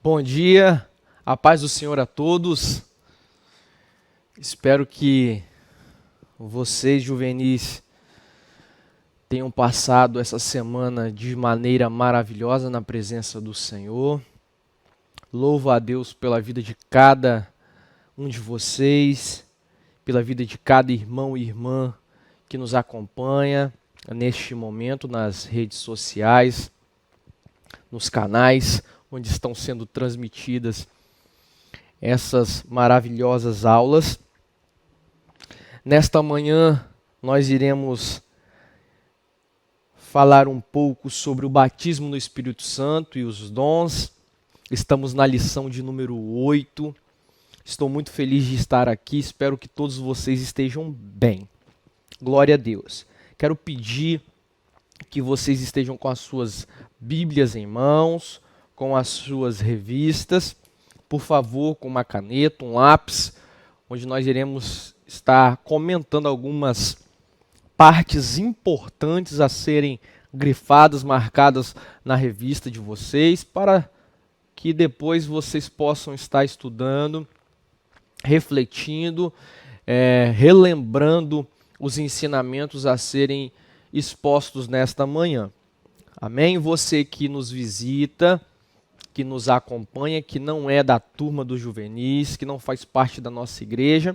Bom dia, a paz do Senhor a todos. Espero que vocês, juvenis, tenham passado essa semana de maneira maravilhosa na presença do Senhor. Louvo a Deus pela vida de cada um de vocês, pela vida de cada irmão e irmã que nos acompanha neste momento nas redes sociais, nos canais onde estão sendo transmitidas essas maravilhosas aulas. Nesta manhã, nós iremos falar um pouco sobre o batismo no Espírito Santo e os dons. Estamos na lição de número 8. Estou muito feliz de estar aqui, espero que todos vocês estejam bem. Glória a Deus. Quero pedir que vocês estejam com as suas Bíblias em mãos, com as suas revistas, por favor, com uma caneta, um lápis, onde nós iremos estar comentando algumas partes importantes a serem grifadas, marcadas na revista de vocês, para que depois vocês possam estar estudando, refletindo, relembrando os ensinamentos a serem expostos nesta manhã. Amém? Você que nos visita, que nos acompanha, que não é da turma dos juvenis, que não faz parte da nossa igreja,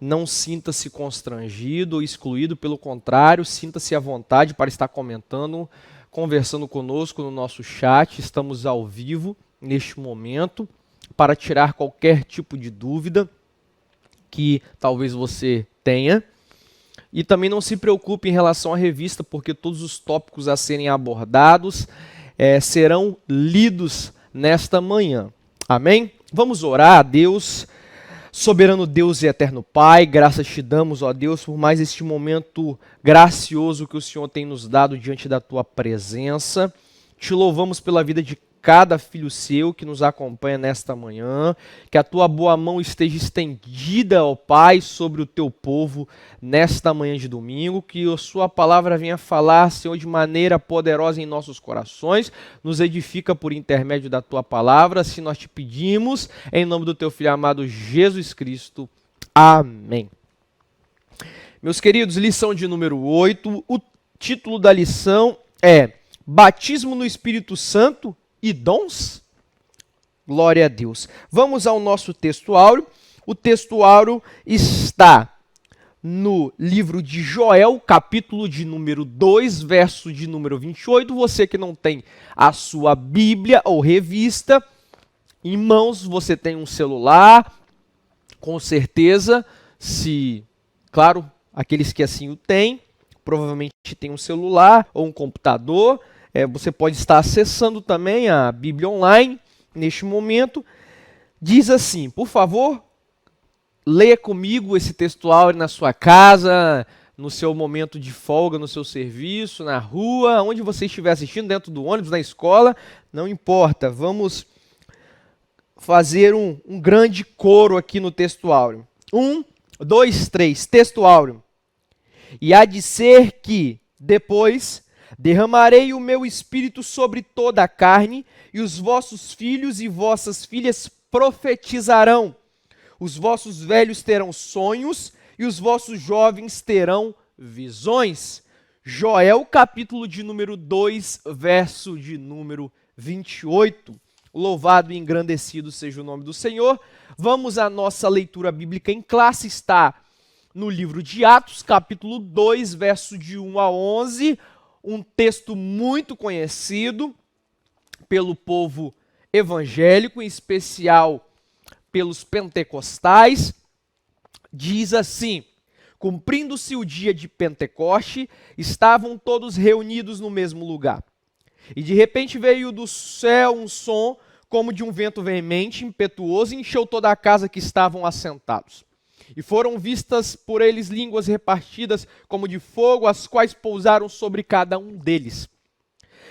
não sinta-se constrangido ou excluído, pelo contrário, sinta-se à vontade para estar comentando, conversando conosco no nosso chat. Estamos ao vivo neste momento para tirar qualquer tipo de dúvida que talvez você tenha. E também não se preocupe em relação à revista, porque todos os tópicos a serem abordados serão lidos nesta manhã. Amém? Vamos orar a Deus. Soberano Deus e eterno Pai, graças te damos, ó Deus, por mais este momento gracioso que o Senhor tem nos dado diante da tua presença. Te louvamos pela vida de cada filho seu que nos acompanha nesta manhã, que a tua boa mão esteja estendida, ó Pai, sobre o teu povo nesta manhã de domingo, que a sua palavra venha falar, Senhor, de maneira poderosa em nossos corações, nos edifica por intermédio da tua palavra, assim nós te pedimos, em nome do teu Filho amado Jesus Cristo. Amém. Meus queridos, lição de número 8, o título da lição é Batismo no Espírito Santo e dons? Glória a Deus. Vamos ao nosso texto áureo. O texto áureo está no livro de Joel, capítulo de número 2, verso de número 28. Você que não tem a sua Bíblia ou revista em mãos, você tem um celular, com certeza, claro, aqueles que assim o têm, provavelmente tem um celular ou um computador. Você pode estar acessando também a Bíblia online neste momento. Diz assim, por favor, leia comigo esse texto áureo na sua casa, no seu momento de folga, no seu serviço, na rua, onde você estiver assistindo, dentro do ônibus, na escola, não importa. Vamos fazer um grande coro aqui no texto áureo. 1, 2, 3, texto áureo. E há de ser que, depois, derramarei o meu espírito sobre toda a carne, e os vossos filhos e vossas filhas profetizarão. Os vossos velhos terão sonhos, e os vossos jovens terão visões. Joel, capítulo de número 2, verso de número 28. Louvado e engrandecido seja o nome do Senhor. Vamos à nossa leitura bíblica em classe, está no livro de Atos, capítulo 2, verso de 1 a 11, um texto muito conhecido pelo povo evangélico, em especial pelos pentecostais. Diz assim: cumprindo-se o dia de Pentecoste, estavam todos reunidos no mesmo lugar. E de repente veio do céu um som como de um vento veemente, impetuoso, e encheu toda a casa que estavam assentados. E foram vistas por eles línguas repartidas como de fogo, as quais pousaram sobre cada um deles.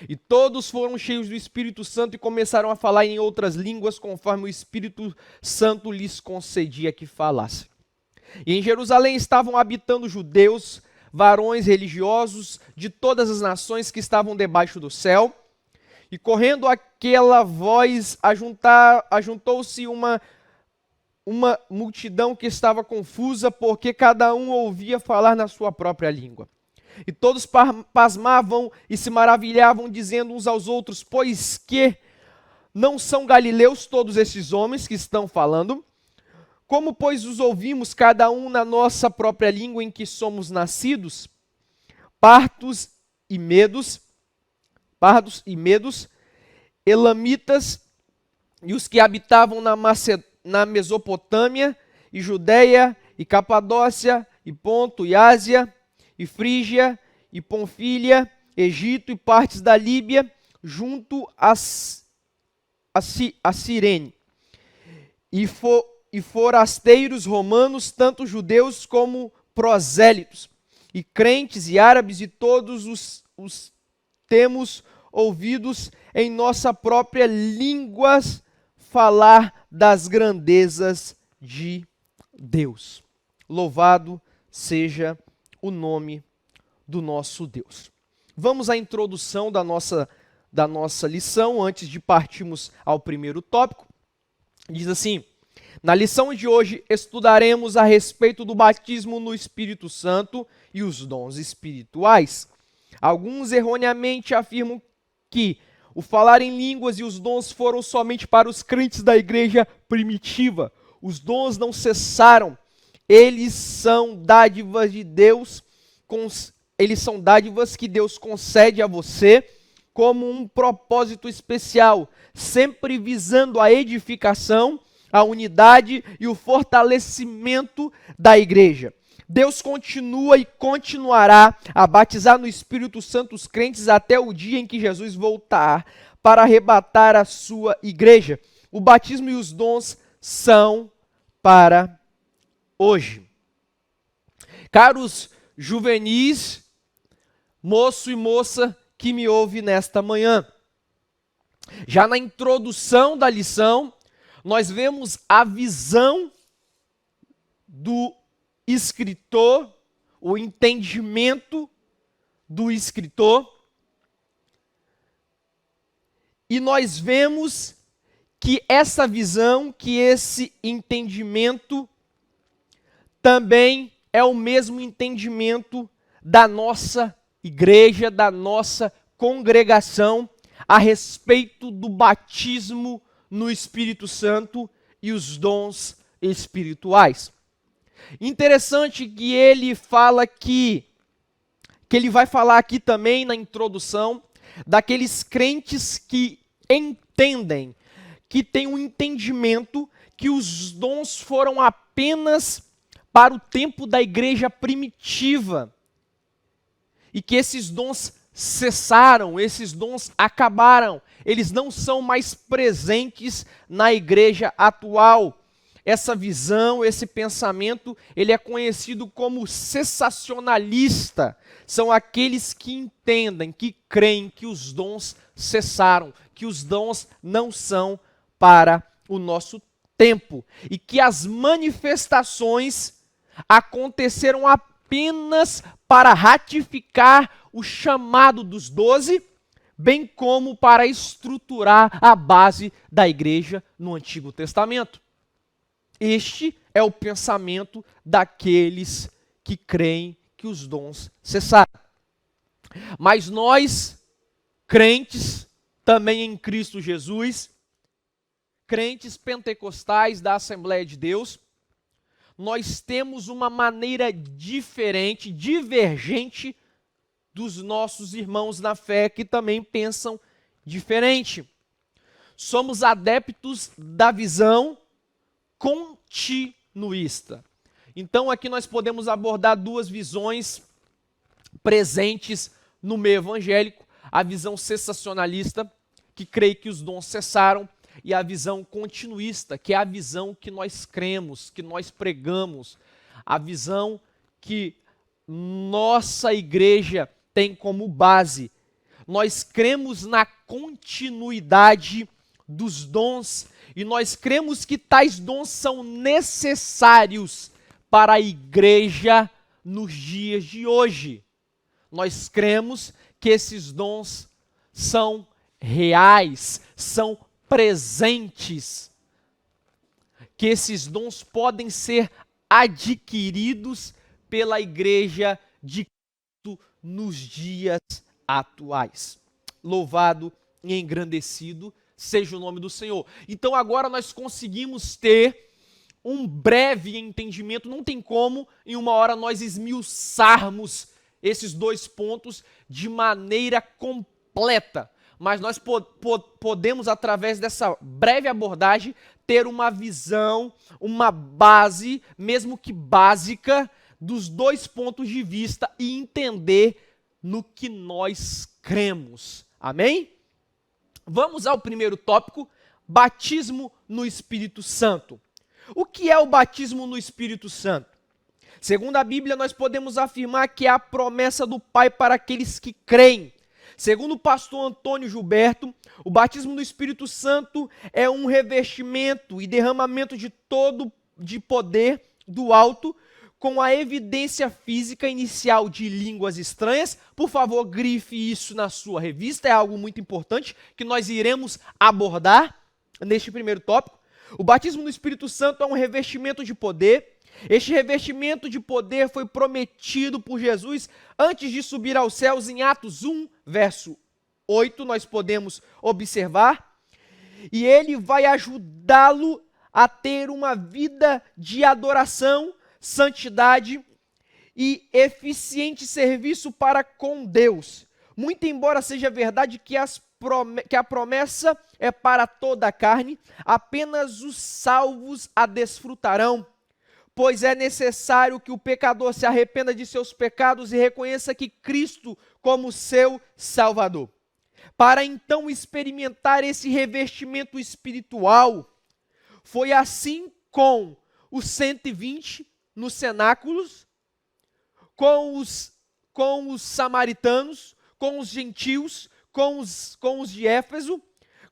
E todos foram cheios do Espírito Santo e começaram a falar em outras línguas, conforme o Espírito Santo lhes concedia que falassem. E em Jerusalém estavam habitando judeus, varões religiosos de todas as nações que estavam debaixo do céu. E correndo aquela voz, ajuntou-se uma multidão que estava confusa, porque cada um ouvia falar na sua própria língua. E todos pasmavam e se maravilhavam, dizendo uns aos outros: pois que não são galileus todos estes homens que estão falando? Como, pois, os ouvimos cada um na nossa própria língua em que somos nascidos? Partos e medos, elamitas e os que habitavam na Mesopotâmia e Judeia e Capadócia e Ponto e Ásia e Frígia e Panfilha, Egito e partes da Líbia, junto a Cirene, e forasteiros romanos, tanto judeus como prosélitos, e crentes e árabes, e todos os temos ouvidos em nossa própria língua falar das grandezas de Deus. Louvado seja o nome do nosso Deus. Vamos à introdução da nossa lição, antes de partirmos ao primeiro tópico. Diz assim: na lição de hoje estudaremos a respeito do batismo no Espírito Santo e os dons espirituais. Alguns erroneamente afirmam que o falar em línguas e os dons foram somente para os crentes da igreja primitiva. Os dons não cessaram. Eles são dádivas de Deus, eles são dádivas que Deus concede a você como um propósito especial, sempre visando a edificação, a unidade e o fortalecimento da igreja. Deus continua e continuará a batizar no Espírito Santo os crentes até o dia em que Jesus voltar para arrebatar a sua igreja. O batismo e os dons são para hoje. Caros juvenis, moço e moça que me ouve nesta manhã, já na introdução da lição, nós vemos a visão do escritor, o entendimento do escritor, e nós vemos que essa visão, que esse entendimento também é o mesmo entendimento da nossa igreja, da nossa congregação, a respeito do batismo no Espírito Santo e os dons espirituais. Interessante que ele fala que ele vai falar aqui também na introdução, daqueles crentes que entendem, que têm um entendimento que os dons foram apenas para o tempo da igreja primitiva, e que esses dons cessaram, esses dons acabaram, eles não são mais presentes na igreja atual. Essa visão, esse pensamento, ele é conhecido como cessacionalista. São aqueles que entendem, que creem que os dons cessaram, que os dons não são para o nosso tempo, e que as manifestações aconteceram apenas para ratificar o chamado dos 12, bem como para estruturar a base da igreja no Antigo Testamento. Este é o pensamento daqueles que creem que os dons cessaram. Mas nós, crentes, também em Cristo Jesus, crentes pentecostais da Assembleia de Deus, nós temos uma maneira diferente, divergente dos nossos irmãos na fé que também pensam diferente. Somos adeptos da visão continuista. Então aqui nós podemos abordar duas visões presentes no meio evangélico: a visão cessacionalista, que crê que os dons cessaram, e a visão continuista, que é a visão que nós cremos, que nós pregamos, a visão que nossa igreja tem como base. Nós cremos na continuidade dos dons, e nós cremos que tais dons são necessários para a igreja nos dias de hoje. Nós cremos que esses dons são reais, são presentes, que esses dons podem ser adquiridos pela igreja de Cristo nos dias atuais. Louvado e engrandecido seja o nome do Senhor. Então agora nós conseguimos ter um breve entendimento, não tem como em uma hora nós esmiuçarmos esses dois pontos de maneira completa, mas nós podemos, através dessa breve abordagem, ter uma visão, uma base, mesmo que básica, dos dois pontos de vista e entender no que nós cremos. Amém? Vamos ao primeiro tópico, batismo no Espírito Santo. O que é o batismo no Espírito Santo? Segundo a Bíblia, nós podemos afirmar que é a promessa do Pai para aqueles que creem. Segundo o pastor Antônio Gilberto, o batismo no Espírito Santo é um revestimento e derramamento de poder do alto, com a evidência física inicial de línguas estranhas. Por favor, grife isso na sua revista, é algo muito importante que nós iremos abordar neste primeiro tópico. O batismo no Espírito Santo é um revestimento de poder. Este revestimento de poder foi prometido por Jesus antes de subir aos céus. Em Atos 1, verso 8, nós podemos observar. E ele vai ajudá-lo a ter uma vida de adoração, santidade e eficiente serviço para com Deus. Muito embora seja verdade que a promessa é para toda a carne, apenas os salvos a desfrutarão. Pois é necessário que o pecador se arrependa de seus pecados e reconheça que Cristo como seu Salvador. Para então experimentar esse revestimento espiritual, foi assim com os 120 nos cenáculos, com os samaritanos, com os gentios, com os de Éfeso.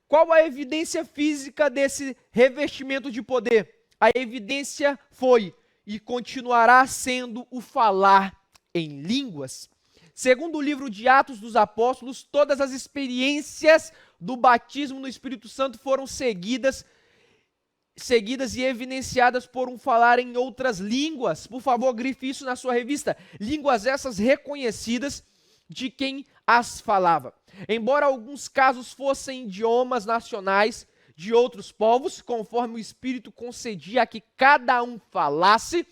Qual a evidência física desse revestimento de poder? A evidência foi e continuará sendo o falar em línguas. Segundo o livro de Atos dos Apóstolos, todas as experiências do batismo no Espírito Santo foram seguidas e evidenciadas por um falar em outras línguas. Por favor, grife isso na sua revista. Línguas essas reconhecidas de quem as falava. Embora alguns casos fossem idiomas nacionais de outros povos, conforme o Espírito concedia que cada um falasse,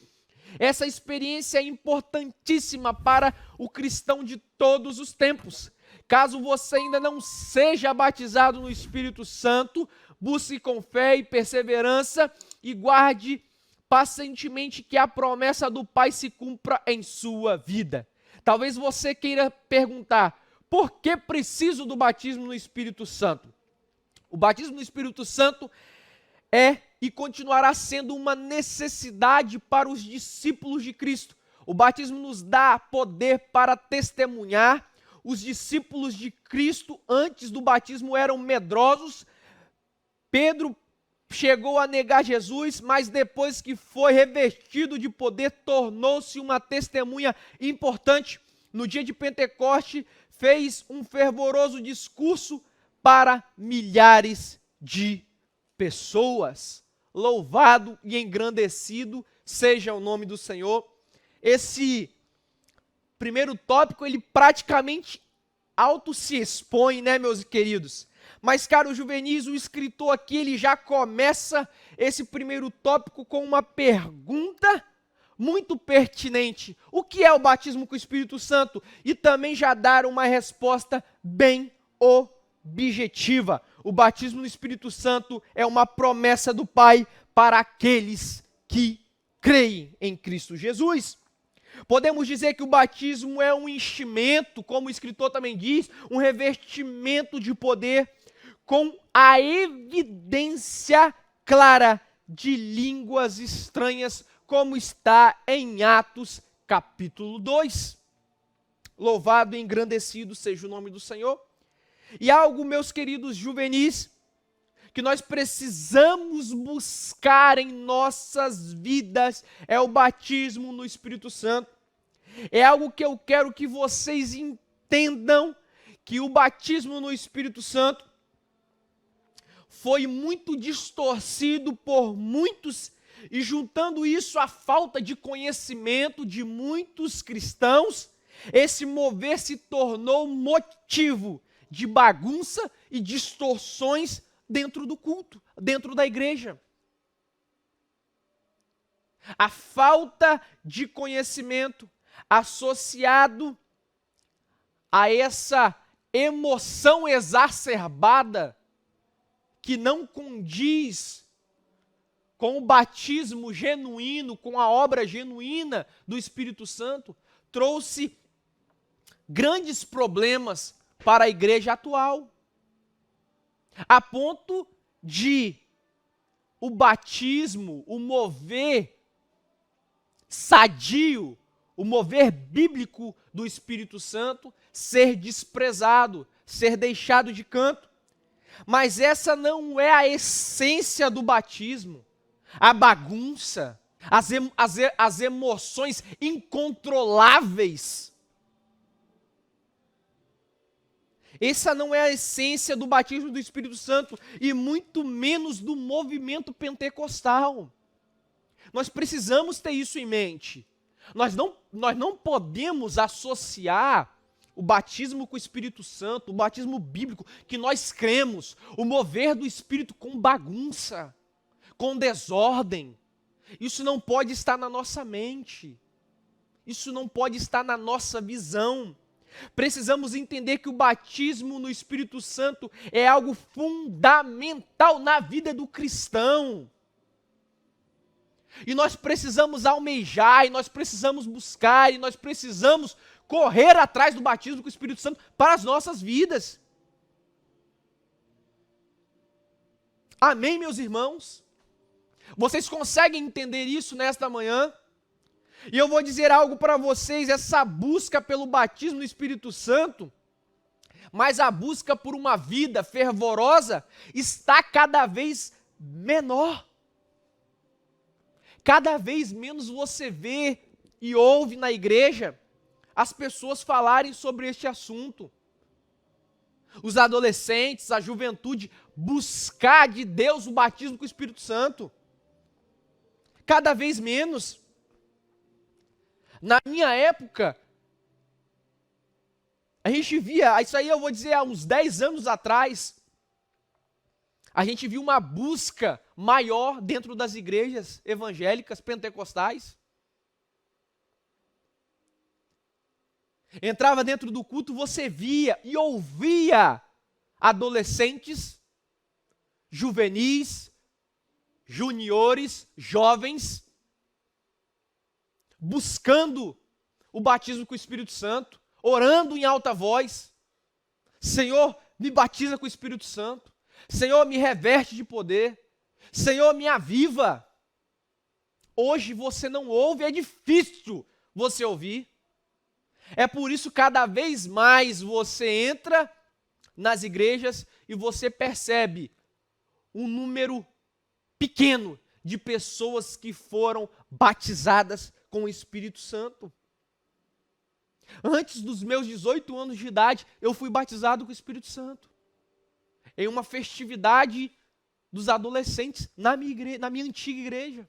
essa experiência é importantíssima para o cristão de todos os tempos. Caso você ainda não seja batizado no Espírito Santo, busque com fé e perseverança e guarde pacientemente que a promessa do Pai se cumpra em sua vida. Talvez você queira perguntar, por que preciso do batismo no Espírito Santo? O batismo no Espírito Santo é e continuará sendo uma necessidade para os discípulos de Cristo. O batismo nos dá poder para testemunhar. Os discípulos de Cristo antes do batismo eram medrosos. Pedro chegou a negar Jesus, mas depois que foi revestido de poder, tornou-se uma testemunha importante. No dia de Pentecoste, fez um fervoroso discurso para milhares de pessoas. Louvado e engrandecido seja o nome do Senhor. Esse primeiro tópico, ele praticamente auto se expõe, né, meus queridos? Mas, caro juvenis, o escritor aqui, ele já começa esse primeiro tópico com uma pergunta muito pertinente. O que é o batismo com o Espírito Santo? E também já dar uma resposta bem objetiva. O batismo no Espírito Santo é uma promessa do Pai para aqueles que creem em Cristo Jesus. Podemos dizer que o batismo é um enchimento, como o escritor também diz, um revestimento de poder com a evidência clara de línguas estranhas, como está em Atos capítulo 2. Louvado e engrandecido seja o nome do Senhor. E algo, meus queridos juvenis, que nós precisamos buscar em nossas vidas é o batismo no Espírito Santo. É algo que eu quero que vocês entendam, que o batismo no Espírito Santo foi muito distorcido por muitos, e juntando isso à falta de conhecimento de muitos cristãos, esse mover se tornou motivo de bagunça e distorções dentro do culto, dentro da igreja. A falta de conhecimento associado a essa emoção exacerbada que não condiz com o batismo genuíno, com a obra genuína do Espírito Santo, trouxe grandes problemas para a igreja atual, a ponto de o batismo, o mover sadio, o mover bíblico do Espírito Santo ser desprezado, ser deixado de canto. Mas essa não é a essência do batismo. A bagunça, as emoções incontroláveis. Essa não é a essência do batismo do Espírito Santo e muito menos do movimento pentecostal. Nós precisamos ter isso em mente. Nós não podemos associar o batismo com o Espírito Santo, o batismo bíblico, que nós cremos, o mover do Espírito com bagunça, com desordem. Isso não pode estar na nossa mente. Isso não pode estar na nossa visão. Precisamos entender que o batismo no Espírito Santo é algo fundamental na vida do cristão. E nós precisamos almejar, e nós precisamos buscar, e nós precisamos correr atrás do batismo com o Espírito Santo para as nossas vidas. Amém, meus irmãos? Vocês conseguem entender isso nesta manhã? E eu vou dizer algo para vocês, essa busca pelo batismo no Espírito Santo, mas a busca por uma vida fervorosa está cada vez menor. Cada vez menos você vê e ouve na igreja as pessoas falarem sobre este assunto. Os adolescentes, a juventude, buscar de Deus o batismo com o Espírito Santo. Cada vez menos. Na minha época, a gente via, isso aí eu vou dizer há uns 10 anos atrás, a gente viu uma busca maior dentro das igrejas evangélicas, pentecostais. Entrava dentro do culto, você via e ouvia adolescentes, juvenis, juniores, jovens, buscando o batismo com o Espírito Santo, orando em alta voz. Senhor, me batiza com o Espírito Santo. Senhor, me reverte de poder. Senhor, me aviva. Hoje você não ouve, é difícil você ouvir. É por isso cada vez mais você entra nas igrejas e você percebe um número pequeno de pessoas que foram batizadas com o Espírito Santo. Antes dos meus 18 anos de idade, eu fui batizado com o Espírito Santo. Em uma festividade dos adolescentes na minha antiga igreja.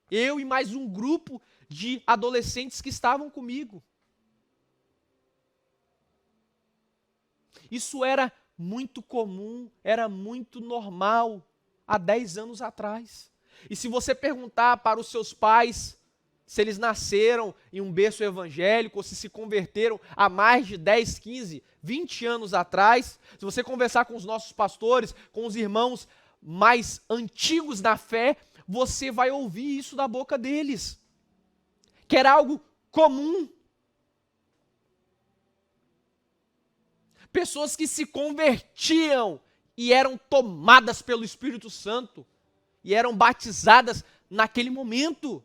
Eu e mais um grupo de adolescentes que estavam comigo. Isso era muito comum, era muito normal há 10 anos atrás. E se você perguntar para os seus pais se eles nasceram em um berço evangélico ou se converteram há mais de 10, 15, 20 anos atrás, se você conversar com os nossos pastores, com os irmãos mais antigos na fé, você vai ouvir isso da boca deles, que era algo comum. Pessoas que se convertiam e eram tomadas pelo Espírito Santo e eram batizadas naquele momento.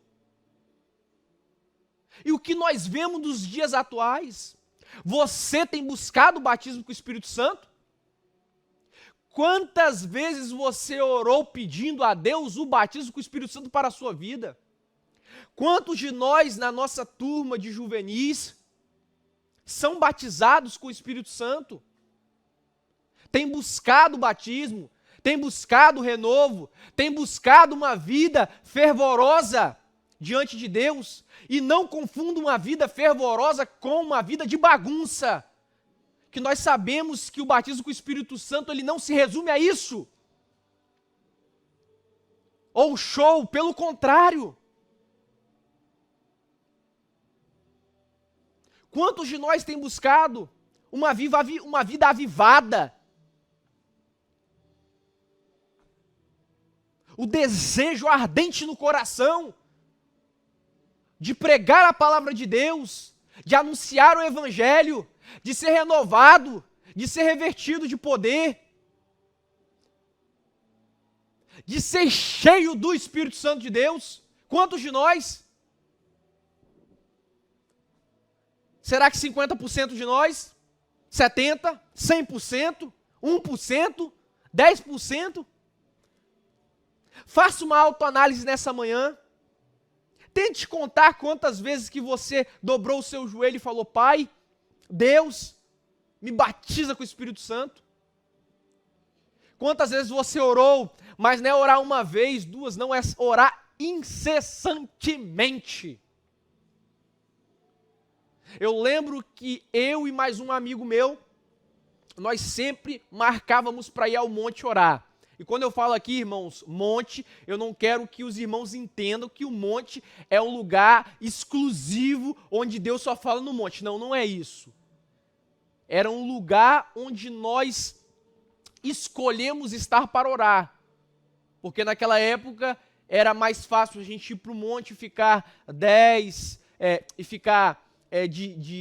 E o que nós vemos nos dias atuais? Você tem buscado o batismo com o Espírito Santo? Quantas vezes você orou pedindo a Deus o batismo com o Espírito Santo para a sua vida? Quantos de nós, na nossa turma de juvenis, são batizados com o Espírito Santo, têm buscado o batismo, têm buscado o renovo, têm buscado uma vida fervorosa diante de Deus, e não confunda uma vida fervorosa com uma vida de bagunça, que nós sabemos que o batismo com o Espírito Santo ele não se resume a isso, ou show, pelo contrário. Quantos de nós têm buscado uma vida avivada? O desejo ardente no coração de pregar a palavra de Deus, de anunciar o Evangelho, de ser renovado, de ser revertido de poder, de ser cheio do Espírito Santo de Deus. Quantos de nós? Será que 50% de nós? 70%? 100%? 1%? 10%? Faça uma autoanálise nessa manhã. Tente contar quantas vezes que você dobrou o seu joelho e falou: Pai, Deus, me batiza com o Espírito Santo. Quantas vezes você orou, mas não é orar uma vez, duas, não, é orar incessantemente. Eu lembro que eu e mais um amigo meu, nós sempre marcávamos para ir ao monte orar. E quando eu falo aqui, irmãos, monte, eu não quero que os irmãos entendam que o monte é um lugar exclusivo onde Deus só fala no monte. Não, não é isso. Era um lugar onde nós escolhemos estar para orar. Porque naquela época era mais fácil a gente ir para o monte e ficar 10,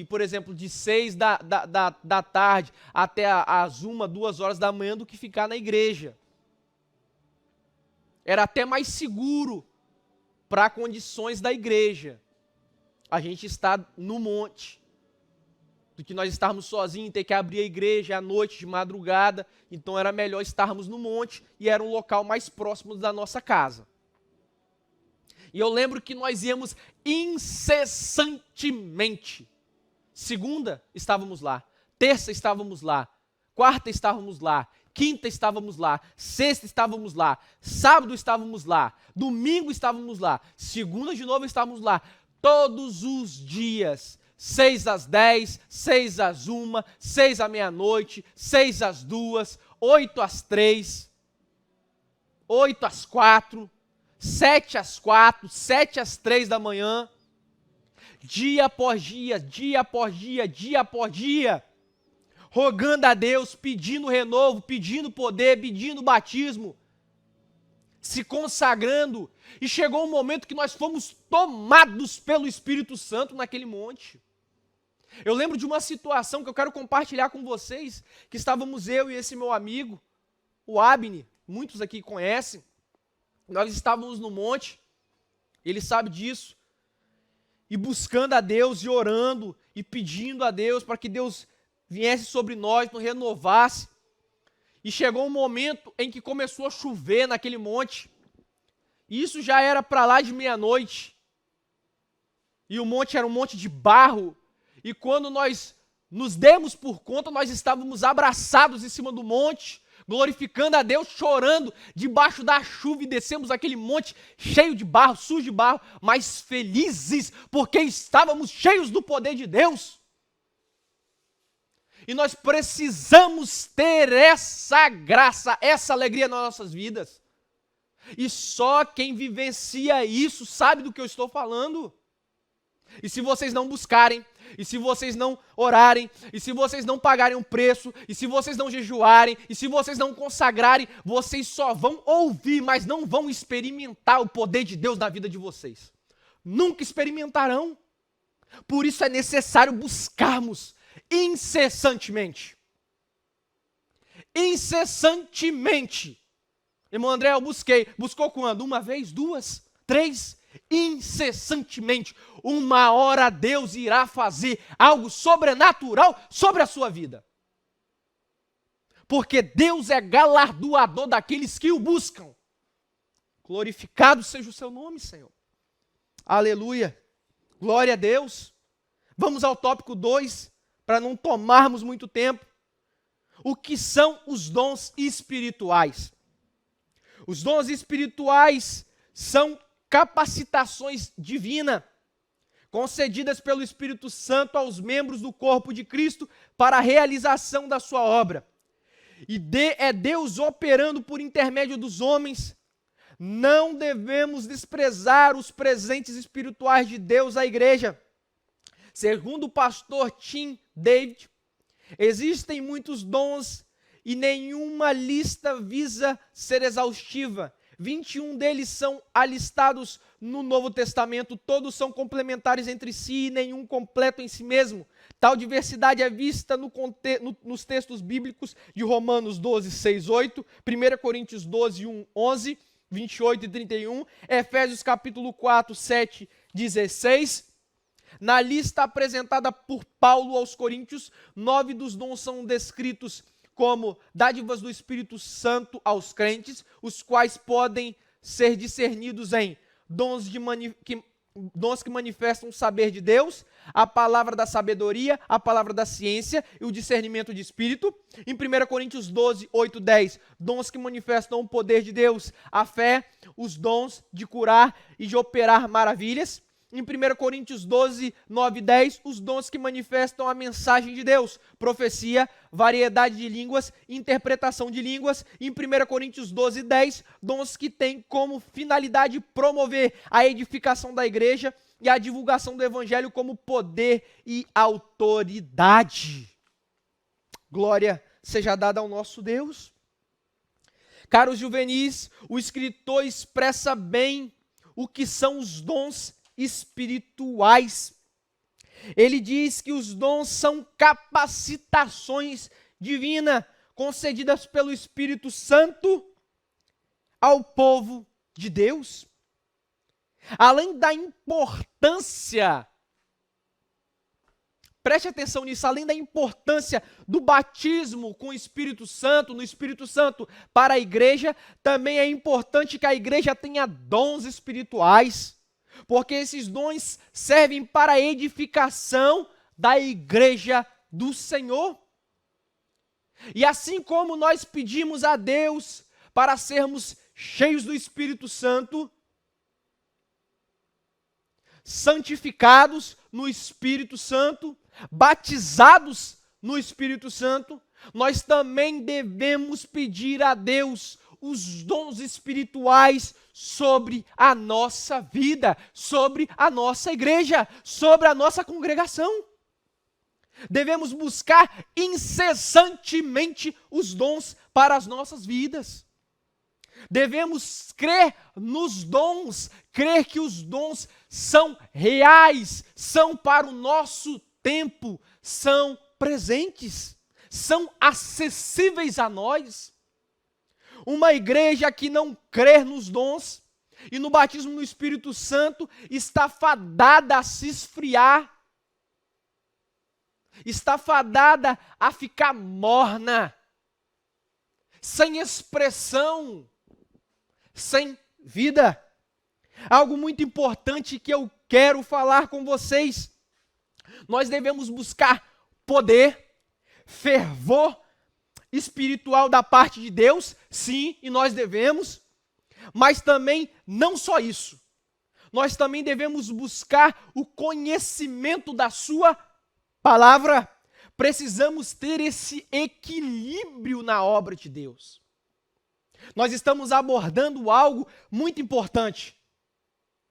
por exemplo, de 6 da tarde até as 1, 2 horas da manhã do que ficar na igreja. Era até mais seguro para condições da igreja a gente estar no monte do que nós estarmos sozinhos e ter que abrir a igreja à noite, de madrugada. Então era melhor estarmos no monte e era um local mais próximo da nossa casa. E eu lembro que nós íamos incessantemente. Segunda, estávamos lá. Terça, estávamos lá. Quarta, estávamos lá. Quinta, estávamos lá. Sexta, estávamos lá. Sábado, estávamos lá. Domingo, estávamos lá. Segunda, de novo, estávamos lá. Todos os dias. 6 às 10, 6 às 1, 6 à meia-noite, 6 às 2, 8 às 3, 8 às 4, 7 às 4, 7 às 3 da manhã. Dia após dia, dia após dia, dia após dia. Rogando a Deus, pedindo renovo, pedindo poder, pedindo batismo, se consagrando, e chegou um momento que nós fomos tomados pelo Espírito Santo naquele monte. Eu lembro de uma situação que eu quero compartilhar com vocês, que estávamos eu e esse meu amigo, o Abne, muitos aqui conhecem, nós estávamos no monte, ele sabe disso, e buscando a Deus, e orando, e pedindo a Deus para que Deus viesse sobre nós, nos renovasse. E chegou um momento em que começou a chover naquele monte. E isso já era para lá de meia-noite. E o monte era um monte de barro. E quando nós nos demos por conta, nós estávamos abraçados em cima do monte, glorificando a Deus, chorando debaixo da chuva, e descemos aquele monte cheio de barro, sujo de barro, mas felizes, porque estávamos cheios do poder de Deus. E nós precisamos ter essa graça, essa alegria nas nossas vidas. E só quem vivencia isso sabe do que eu estou falando. E se vocês não buscarem, e se vocês não orarem, e se vocês não pagarem um preço, e se vocês não jejuarem, e se vocês não consagrarem, vocês só vão ouvir, mas não vão experimentar o poder de Deus na vida de vocês. Nunca experimentarão. Por isso é necessário buscarmos incessantemente. Incessantemente. Irmão André, eu busquei. Buscou quando? Uma vez, 2, 3? Incessantemente. Uma hora Deus irá fazer algo sobrenatural sobre a sua vida. Porque Deus é galardoador daqueles que o buscam. Glorificado seja o seu nome, Senhor. Aleluia. Glória a Deus. Vamos ao tópico 2. para não tomarmos muito tempo, o que são os dons espirituais. Os dons espirituais são capacitações divinas, concedidas pelo Espírito Santo aos membros do corpo de Cristo para a realização da sua obra. E é Deus operando por intermédio dos homens. Não devemos desprezar os presentes espirituais de Deus à igreja. Segundo o pastor Tim David, existem muitos dons e nenhuma lista visa ser exaustiva. 21 deles são alistados no Novo Testamento, todos são complementares entre si e nenhum completo em si mesmo. Tal diversidade é vista nos textos bíblicos de Romanos 12, 6, 8, 1 Coríntios 12, 1, 11, 28 e 31, Efésios capítulo 4, 7, 16. Na lista apresentada por Paulo aos Coríntios, 9 dos dons são descritos como dádivas do Espírito Santo aos crentes, os quais podem ser discernidos em dons que manifestam o saber de Deus, a palavra da sabedoria, a palavra da ciência e o discernimento de espírito. Em 1 Coríntios 12, 8, 10, dons que manifestam o poder de Deus, a fé, os dons de curar e de operar maravilhas. Em 1 Coríntios 12, 9 e 10, os dons que manifestam a mensagem de Deus, profecia, variedade de línguas, interpretação de línguas. Em 1 Coríntios 12, 10, dons que têm como finalidade promover a edificação da igreja e a divulgação do evangelho como poder e autoridade. Glória seja dada ao nosso Deus. Caros juvenis, o escritor expressa bem o que são os dons espirituais. Ele diz que os dons são capacitações divinas concedidas pelo Espírito Santo ao povo de Deus. Além da importância, preste atenção nisso, além da importância do batismo com o Espírito Santo, no Espírito Santo para a igreja, também é importante que a igreja tenha dons espirituais. Porque esses dons servem para a edificação da igreja do Senhor. E assim como nós pedimos a Deus para sermos cheios do Espírito Santo, santificados no Espírito Santo, batizados no Espírito Santo, nós também devemos pedir a Deus os dons espirituais sobre a nossa vida, sobre a nossa igreja, sobre a nossa congregação. Devemos buscar incessantemente os dons para as nossas vidas. Devemos crer nos dons, crer que os dons são reais, são para o nosso tempo, são presentes, são acessíveis a nós. Uma igreja que não crer nos dons e no batismo no Espírito Santo está fadada a se esfriar, está fadada a ficar morna, sem expressão, sem vida. Algo muito importante que eu quero falar com vocês: nós devemos buscar poder, fervor espiritual da parte de Deus, sim, e nós devemos, mas também não só isso. Nós também devemos buscar o conhecimento da sua palavra. Precisamos ter esse equilíbrio na obra de Deus. Nós estamos abordando algo muito importante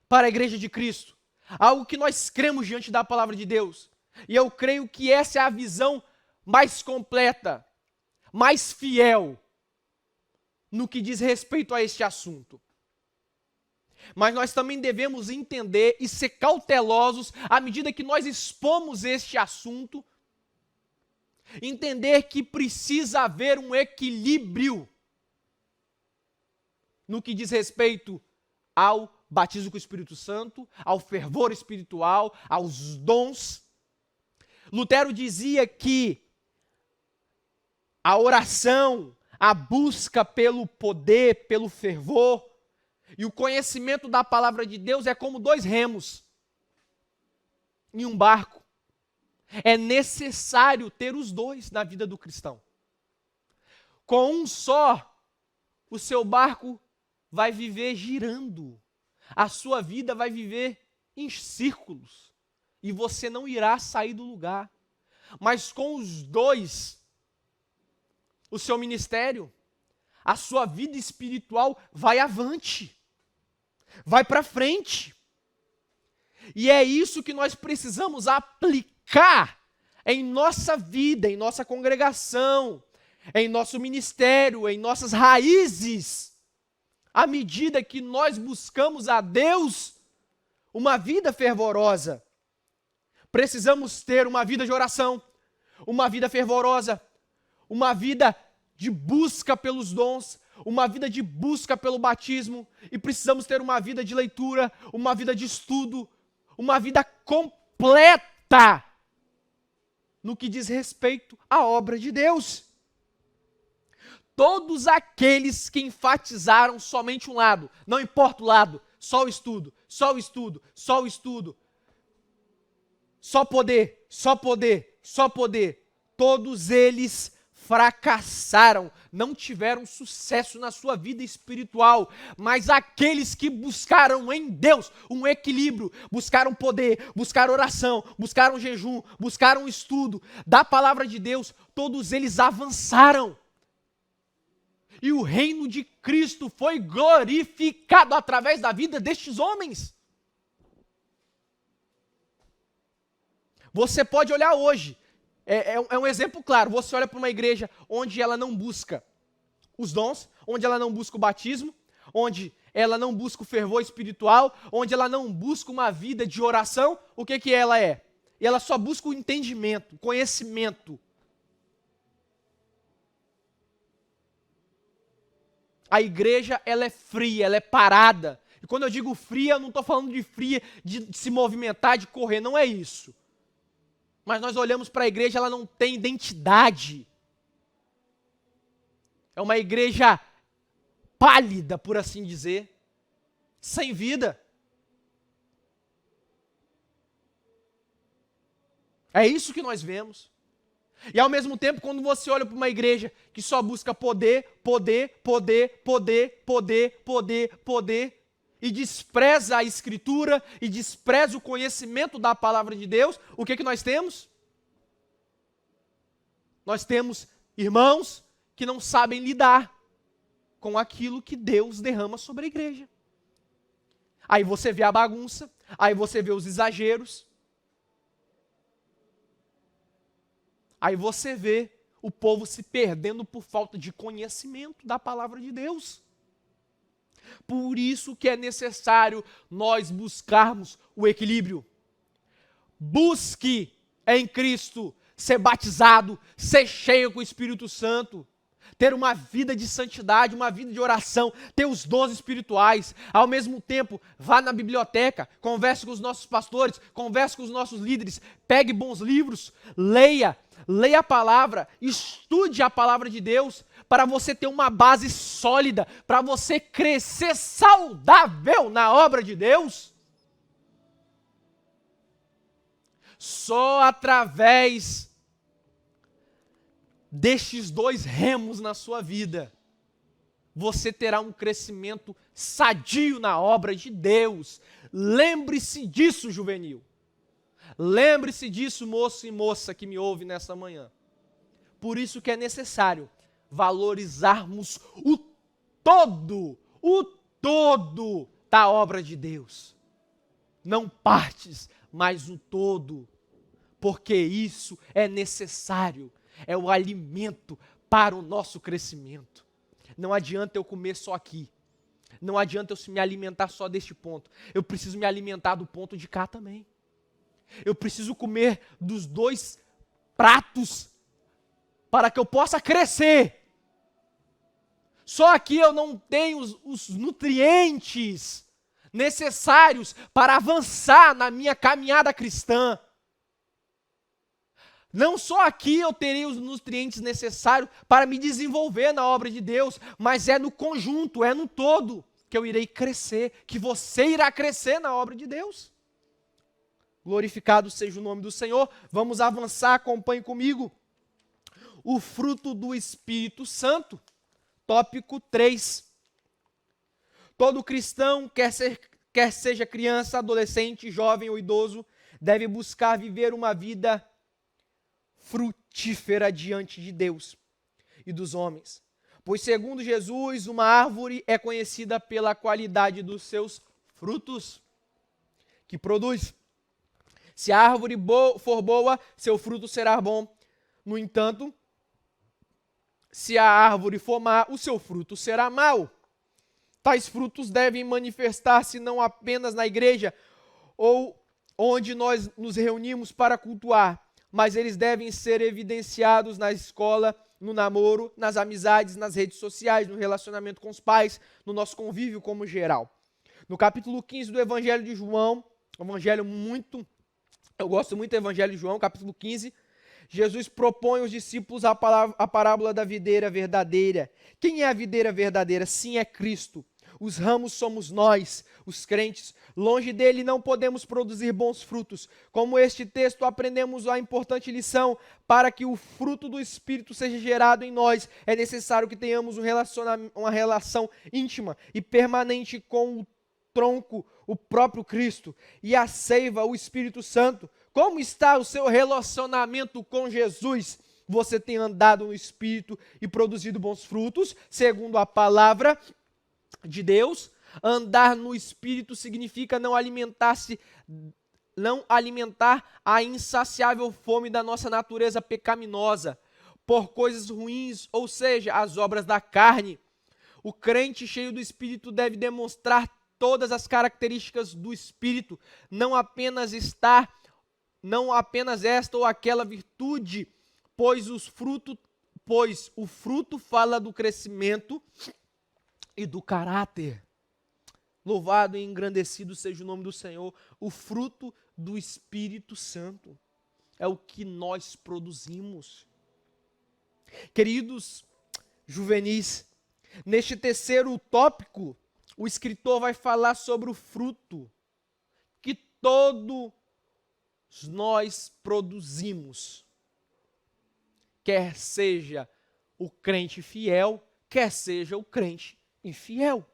para a igreja de Cristo, algo que nós cremos diante da palavra de Deus, e eu creio que essa é a visão mais completa, mais fiel no que diz respeito a este assunto. Mas nós também devemos entender e ser cautelosos à medida que nós expomos este assunto, entender que precisa haver um equilíbrio no que diz respeito ao batismo com o Espírito Santo, ao fervor espiritual, aos dons. Lutero dizia que a oração, a busca pelo poder, pelo fervor e o conhecimento da palavra de Deus é como dois remos em um barco. É necessário ter os dois na vida do cristão. Com um só, o seu barco vai viver girando. A sua vida vai viver em círculos. E você não irá sair do lugar. Mas com os dois, o seu ministério, a sua vida espiritual vai avante. Vai para frente. E é isso que nós precisamos aplicar em nossa vida, em nossa congregação, em nosso ministério, em nossas raízes. À medida que nós buscamos a Deus, uma vida fervorosa. Precisamos ter uma vida de oração, uma vida fervorosa, uma vida de busca pelos dons, uma vida de busca pelo batismo, e precisamos ter uma vida de leitura, uma vida de estudo, uma vida completa no que diz respeito à obra de Deus. Todos aqueles que enfatizaram somente um lado, não importa o lado, só o estudo, só o estudo, só o estudo, só poder, só poder, só poder, todos eles fracassaram, não tiveram sucesso na sua vida espiritual, mas aqueles que buscaram em Deus um equilíbrio, buscaram poder, buscaram oração, buscaram jejum, buscaram estudo da palavra de Deus, todos eles avançaram. E o reino de Cristo foi glorificado através da vida destes homens. Você pode olhar hoje, é um exemplo claro, você olha para uma igreja onde ela não busca os dons, onde ela não busca o batismo, onde ela não busca o fervor espiritual, onde ela não busca uma vida de oração, o que ela é? E ela só busca o entendimento, o conhecimento. A igreja, ela é fria, ela é parada. E quando eu digo fria, eu não estou falando de fria, de se movimentar, de correr, não é isso. Mas nós olhamos para a igreja, ela não tem identidade. É uma igreja pálida, por assim dizer, sem vida. É isso que nós vemos. E ao mesmo tempo, quando você olha para uma igreja que só busca poder, poder, poder, poder, poder, poder, poder, e despreza a Escritura, e despreza o conhecimento da palavra de Deus, o que nós temos? Nós temos irmãos que não sabem lidar com aquilo que Deus derrama sobre a igreja. Aí você vê a bagunça, aí você vê os exageros, aí você vê o povo se perdendo por falta de conhecimento da palavra de Deus. Por isso que é necessário nós buscarmos o equilíbrio. Busque em Cristo ser batizado, ser cheio com o Espírito Santo, ter uma vida de santidade, uma vida de oração, ter os dons espirituais. Ao mesmo tempo, vá na biblioteca, converse com os nossos pastores, converse com os nossos líderes, pegue bons livros, leia a palavra, estude a palavra de Deus, para você ter uma base sólida, para você crescer saudável na obra de Deus. Só através destes dois remos na sua vida, você terá um crescimento sadio na obra de Deus. Lembre-se disso, juvenil. Lembre-se disso, moço e moça que me ouve nesta manhã. Por isso que é necessário valorizarmos o todo da obra de Deus. Não partes, mas o todo. Porque isso é necessário. É o alimento para o nosso crescimento. Não adianta eu comer só aqui. Não adianta eu me alimentar só deste ponto. Eu preciso me alimentar do ponto de cá também. Eu preciso comer dos dois pratos para que eu possa crescer. Só aqui eu não tenho os nutrientes necessários para avançar na minha caminhada cristã. Não só aqui eu terei os nutrientes necessários para me desenvolver na obra de Deus, mas é no conjunto, é no todo que eu irei crescer, que você irá crescer na obra de Deus. Glorificado seja o nome do Senhor. Vamos avançar, acompanhe comigo. O fruto do Espírito Santo. Tópico 3. Todo cristão, quer seja criança, adolescente, jovem ou idoso, deve buscar viver uma vida frutífera diante de Deus e dos homens. Pois, segundo Jesus, uma árvore é conhecida pela qualidade dos seus frutos que produz. Se a árvore for boa, seu fruto será bom. No entanto, se a árvore for má, o seu fruto será mau. Tais frutos devem manifestar-se não apenas na igreja ou onde nós nos reunimos para cultuar, mas eles devem ser evidenciados na escola, no namoro, nas amizades, nas redes sociais, no relacionamento com os pais, no nosso convívio como geral. No capítulo 15 do Evangelho de João, eu gosto muito do Evangelho de João, capítulo 15, Jesus propõe aos discípulos a parábola da videira verdadeira. Quem é a videira verdadeira? Sim, é Cristo. Os ramos somos nós, os crentes. Longe dele não podemos produzir bons frutos. Como este texto, aprendemos a importante lição: para que o fruto do Espírito seja gerado em nós, é necessário que tenhamos uma relação íntima e permanente com o tronco, o próprio Cristo, e a seiva, o Espírito Santo. Como está o seu relacionamento com Jesus? Você tem andado no Espírito e produzido bons frutos, segundo a palavra de Deus? Andar no Espírito significa não alimentar a insaciável fome da nossa natureza pecaminosa por coisas ruins, ou seja, as obras da carne. O crente cheio do Espírito deve demonstrar todas as características do Espírito, não apenas esta ou aquela virtude, pois o fruto fala do crescimento e do caráter. Louvado e engrandecido seja o nome do Senhor. O fruto do Espírito Santo é o que nós produzimos. Queridos juvenis, neste terceiro tópico, o escritor vai falar sobre o fruto que todos nós produzimos. Quer seja o crente fiel, quer seja o crente infiel.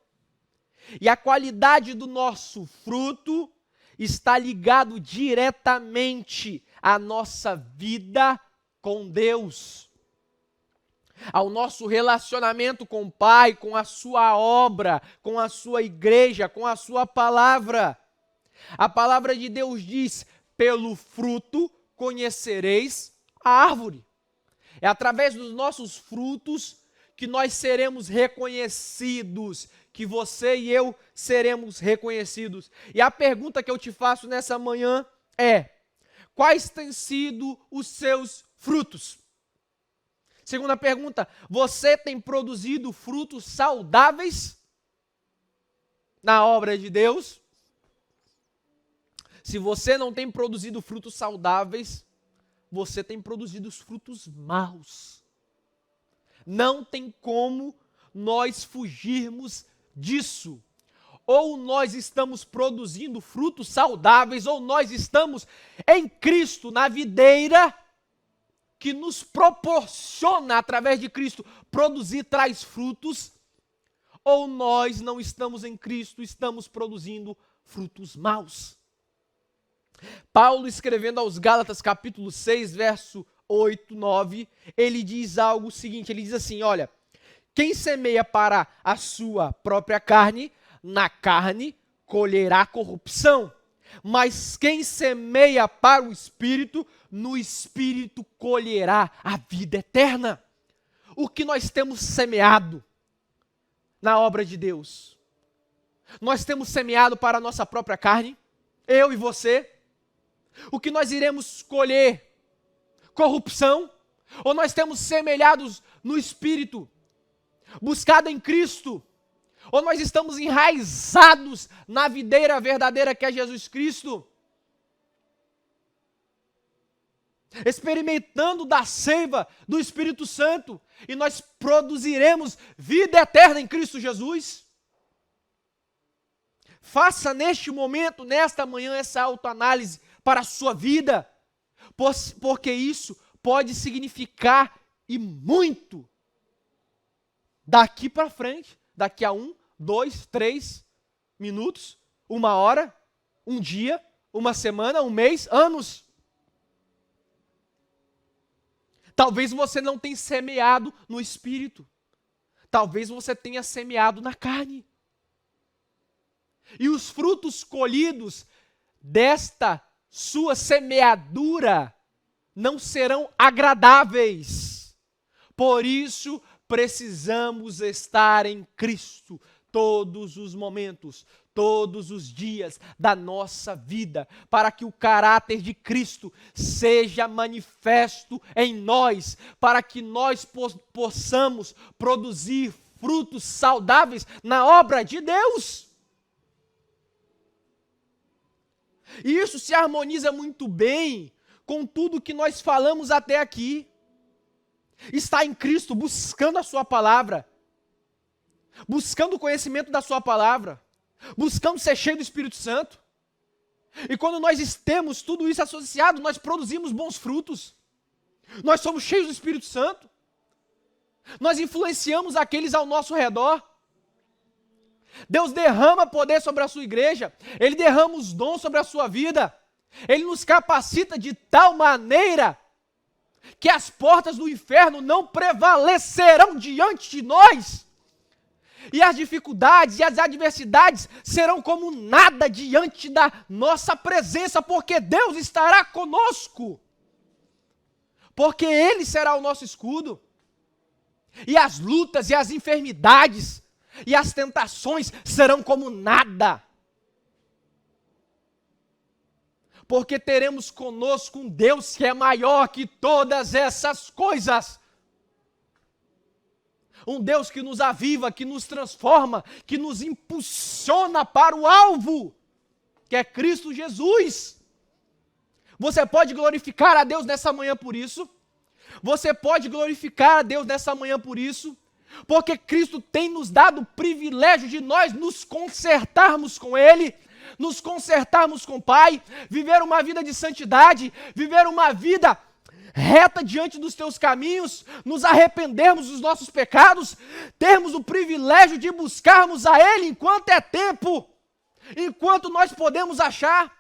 E a qualidade do nosso fruto está ligado diretamente à nossa vida com Deus, ao nosso relacionamento com o Pai, com a sua obra, com a sua igreja, com a sua palavra. A palavra de Deus diz: pelo fruto conhecereis a árvore. É através dos nossos frutos que nós seremos reconhecidos, que você e eu seremos reconhecidos. E a pergunta que eu te faço nessa manhã é: quais têm sido os seus frutos? Segunda pergunta: você tem produzido frutos saudáveis na obra de Deus? Se você não tem produzido frutos saudáveis, você tem produzido os frutos maus. Não tem como nós fugirmos disso. Ou nós estamos produzindo frutos saudáveis, ou nós estamos em Cristo, na videira que nos proporciona, através de Cristo, produzir tais frutos, ou nós não estamos em Cristo, estamos produzindo frutos maus. Paulo, escrevendo aos Gálatas, capítulo 6, verso 8, 9, ele diz algo seguinte, ele diz assim: olha, quem semeia para a sua própria carne, na carne colherá corrupção, mas quem semeia para o Espírito, no Espírito colherá a vida eterna. O que nós temos semeado na obra de Deus? Nós temos semeado para a nossa própria carne, eu e você? O que nós iremos colher? Corrupção? Ou nós temos semeados no Espírito, buscado em Cristo? Ou nós estamos enraizados na videira verdadeira que é Jesus Cristo? Experimentando da seiva do Espírito Santo, e nós produziremos vida eterna em Cristo Jesus? Faça neste momento, nesta manhã, essa autoanálise para a sua vida, porque isso pode significar e muito daqui para frente, daqui a 1, 2, 3 minutos, 1 hora, um dia, uma semana, um mês, anos. Talvez você não tenha semeado no espírito. Talvez você tenha semeado na carne. E os frutos colhidos desta sua semeadura não serão agradáveis. Por isso, precisamos estar em Cristo todos os momentos, todos os dias da nossa vida, para que o caráter de Cristo seja manifesto em nós, para que nós possamos produzir frutos saudáveis na obra de Deus. E isso se harmoniza muito bem com tudo que nós falamos até aqui. Está em Cristo, buscando a sua palavra, buscando o conhecimento da sua palavra, buscando ser cheio do Espírito Santo. E quando nós temos tudo isso associado, nós produzimos bons frutos. Nós somos cheios do Espírito Santo. Nós influenciamos aqueles ao nosso redor. Deus derrama poder sobre a sua igreja. Ele derrama os dons sobre a sua vida. Ele nos capacita de tal maneira que as portas do inferno não prevalecerão diante de nós. E as dificuldades e as adversidades serão como nada diante da nossa presença, porque Deus estará conosco. Porque Ele será o nosso escudo. E as lutas e as enfermidades e as tentações serão como nada. Porque teremos conosco um Deus que é maior que todas essas coisas. Um Deus que nos aviva, que nos transforma, que nos impulsiona para o alvo, que é Cristo Jesus. Você pode glorificar a Deus nessa manhã por isso? Você pode glorificar a Deus nessa manhã por isso? Porque Cristo tem nos dado o privilégio de nós nos consertarmos com Ele, nos consertarmos com o Pai, viver uma vida de santidade, viver uma vida reta diante dos teus caminhos, nos arrependermos dos nossos pecados, termos o privilégio de buscarmos a Ele enquanto é tempo, enquanto nós podemos achar,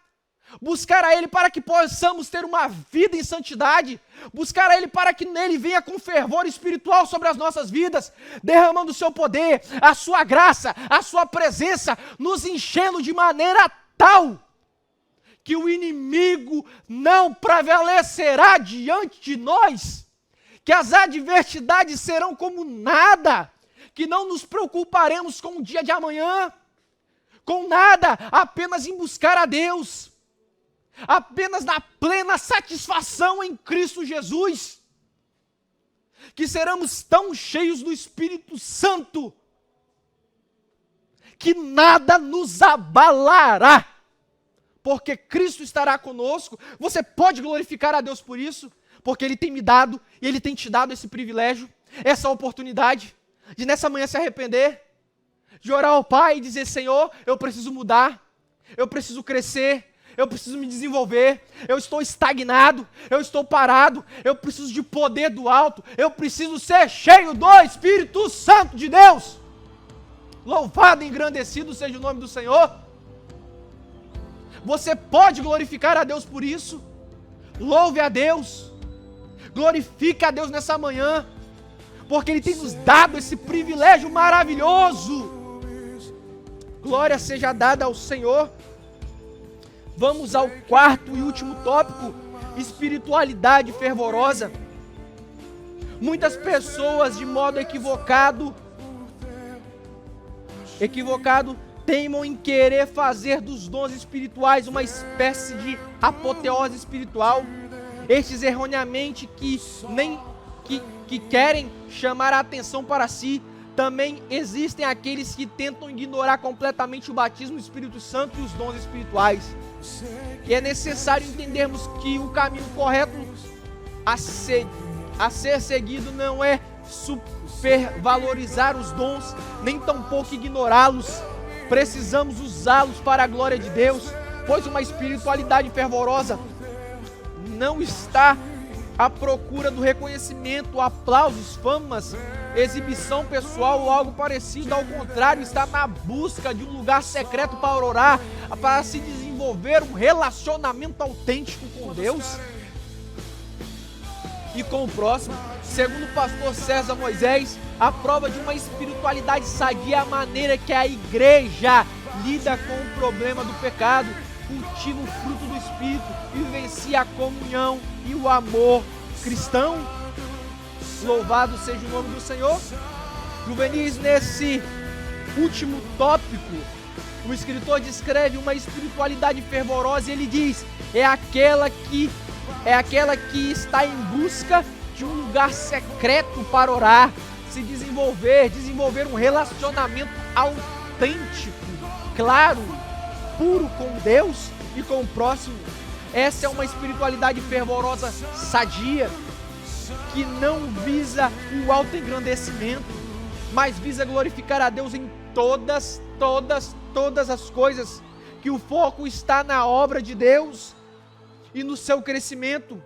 buscar a Ele para que possamos ter uma vida em santidade, buscar a Ele para que nele venha com fervor espiritual sobre as nossas vidas, derramando o seu poder, a sua graça, a sua presença, nos enchendo de maneira tal que o inimigo não prevalecerá diante de nós, que as adversidades serão como nada, que não nos preocuparemos com o dia de amanhã, com nada, apenas em buscar a Deus, apenas na plena satisfação em Cristo Jesus, que seremos tão cheios do Espírito Santo, que nada nos abalará, porque Cristo estará conosco. Você pode glorificar a Deus por isso, porque Ele tem me dado, e Ele tem te dado esse privilégio, essa oportunidade, de nessa manhã se arrepender, de orar ao Pai e dizer: Senhor, eu preciso mudar, eu preciso crescer, eu preciso me desenvolver, eu estou estagnado, eu estou parado, eu preciso de poder do alto, eu preciso ser cheio do Espírito Santo de Deus. Louvado e engrandecido seja o nome do Senhor. Você pode glorificar a Deus por isso. Louve a Deus, glorifique a Deus nessa manhã, porque Ele tem nos dado esse privilégio maravilhoso. Glória seja dada ao Senhor. Vamos ao quarto e último tópico: espiritualidade fervorosa. Muitas pessoas, de modo equivocado, teimam em querer fazer dos dons espirituais uma espécie de apoteose espiritual. Estes erroneamente que querem chamar a atenção para si. Também existem aqueles que tentam ignorar completamente o batismo do Espírito Santo e os dons espirituais. E é necessário entendermos que o caminho correto a ser seguido não é supervalorizar os dons, nem tampouco ignorá-los. Precisamos usá-los para a glória de Deus, Pois uma espiritualidade fervorosa não está à procura do reconhecimento, aplausos, famas, exibição pessoal ou algo parecido. Ao contrário, está na busca de um lugar secreto para orar, para se desenvolver um relacionamento autêntico com Deus e com o próximo. Segundo o pastor César Moisés, a prova de uma espiritualidade sadia é a maneira que a igreja lida com o problema do pecado, cultiva o fruto do Espírito e vivencia a comunhão e o amor cristão. Louvado seja o nome do Senhor. Juvenis, nesse último tópico, o escritor descreve uma espiritualidade fervorosa e ele diz: é aquela que está em busca de um lugar secreto para orar, se desenvolver um relacionamento autêntico, claro, puro com Deus e com o próximo. Essa é uma espiritualidade fervorosa sadia, que não visa o autoengrandecimento, mas visa glorificar a Deus em todas as coisas, que o foco está na obra de Deus e no seu crescimento.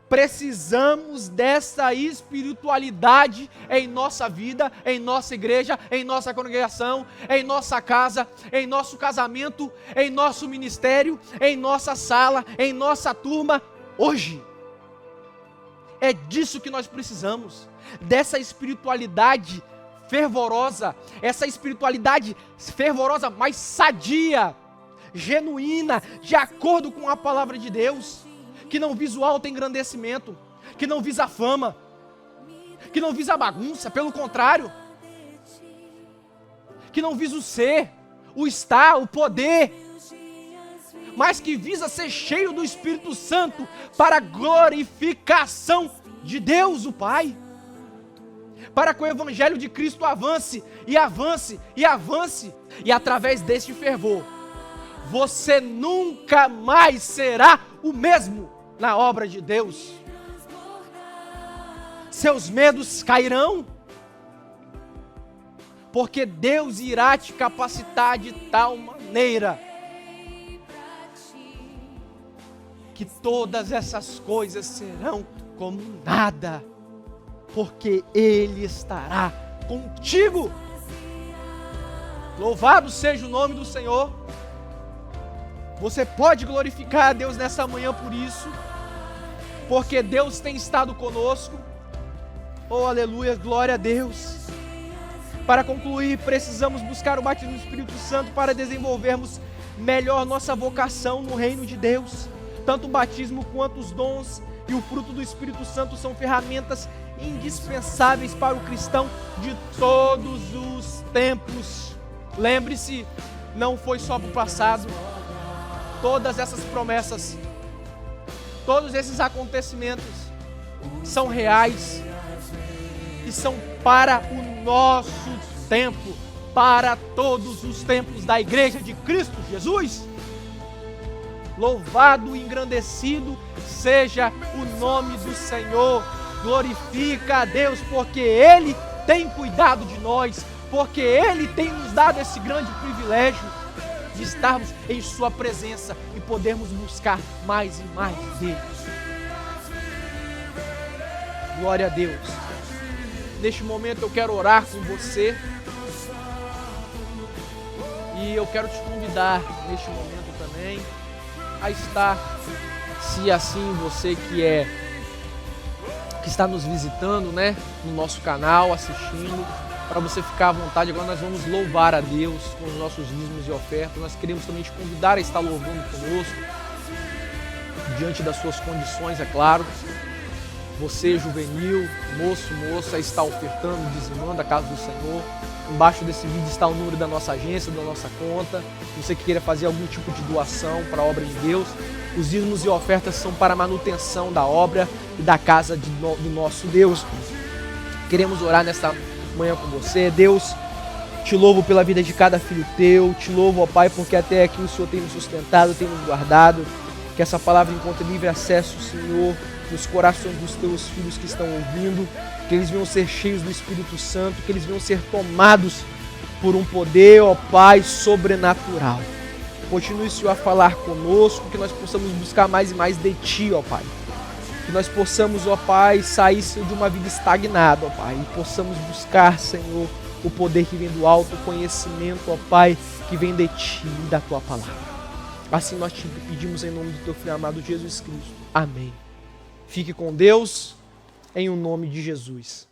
Precisamos dessa espiritualidade em nossa vida, em nossa igreja, em nossa congregação, em nossa casa, em nosso casamento, em nosso ministério, em nossa sala, em nossa turma, hoje. É disso que nós precisamos, dessa espiritualidade fervorosa, essa espiritualidade fervorosa, mas sadia, genuína, de acordo com a palavra de Deus, que não visa o autoengrandecimento, que não visa a fama, que não visa a bagunça, pelo contrário, que não visa o ser, o estar, o poder, mas que visa ser cheio do Espírito Santo para a glorificação de Deus o Pai, para que o Evangelho de Cristo avance, e avance, e avance, e através deste fervor, você nunca mais será o mesmo na obra de Deus. Seus medos cairão, porque Deus irá te capacitar de tal maneira que todas essas coisas serão como nada, porque Ele estará contigo. Louvado seja o nome do Senhor. Você pode glorificar a Deus nessa manhã por isso, porque Deus tem estado conosco. Oh, aleluia, glória a Deus. Para concluir, precisamos buscar o batismo do Espírito Santo para desenvolvermos melhor nossa vocação no reino de Deus. Tanto o batismo quanto os dons e o fruto do Espírito Santo são ferramentas indispensáveis para o cristão de todos os tempos. Lembre-se, não foi só para o passado. Todas essas promessas, todos esses acontecimentos são reais e são para o nosso tempo, para todos os tempos da Igreja de Cristo Jesus. Louvado e engrandecido seja o nome do Senhor. Glorifica a Deus, porque Ele tem cuidado de nós, porque Ele tem nos dado esse grande privilégio de estarmos em sua presença e podermos buscar mais e mais dele. Glória a Deus. Neste momento eu quero orar com você e eu quero te convidar neste momento também a estar, se assim você que está nos visitando, né, no nosso canal, assistindo, para você ficar à vontade. Agora nós vamos louvar a Deus com os nossos dízimos e ofertas. Nós queremos também te convidar a estar louvando conosco, diante das suas condições, é claro. Você, juvenil, moça, está ofertando, dizimando a casa do Senhor. Embaixo desse vídeo está o número da nossa agência, da nossa conta. Você que queira fazer algum tipo de doação para a obra de Deus. Os dízimos e ofertas são para a manutenção da obra e da casa do nosso Deus. Queremos orar nesta manhã com você. Deus, te louvo pela vida de cada filho teu, te louvo, ó Pai, porque até aqui o Senhor tem nos sustentado, tem nos guardado, que essa palavra encontre livre acesso, Senhor, nos corações dos teus filhos que estão ouvindo, que eles venham ser cheios do Espírito Santo, que eles venham ser tomados por um poder, ó Pai, sobrenatural, Continue, Senhor, a falar conosco, que nós possamos buscar mais e mais de Ti, ó Pai. Que nós possamos, ó Pai, sair, Senhor, de uma vida estagnada, ó Pai, e possamos buscar, Senhor, o poder que vem do alto, o conhecimento, ó Pai, que vem de Ti e da Tua palavra. Assim nós te pedimos em nome do Teu Filho amado Jesus Cristo. Amém. Fique com Deus, em o nome de Jesus.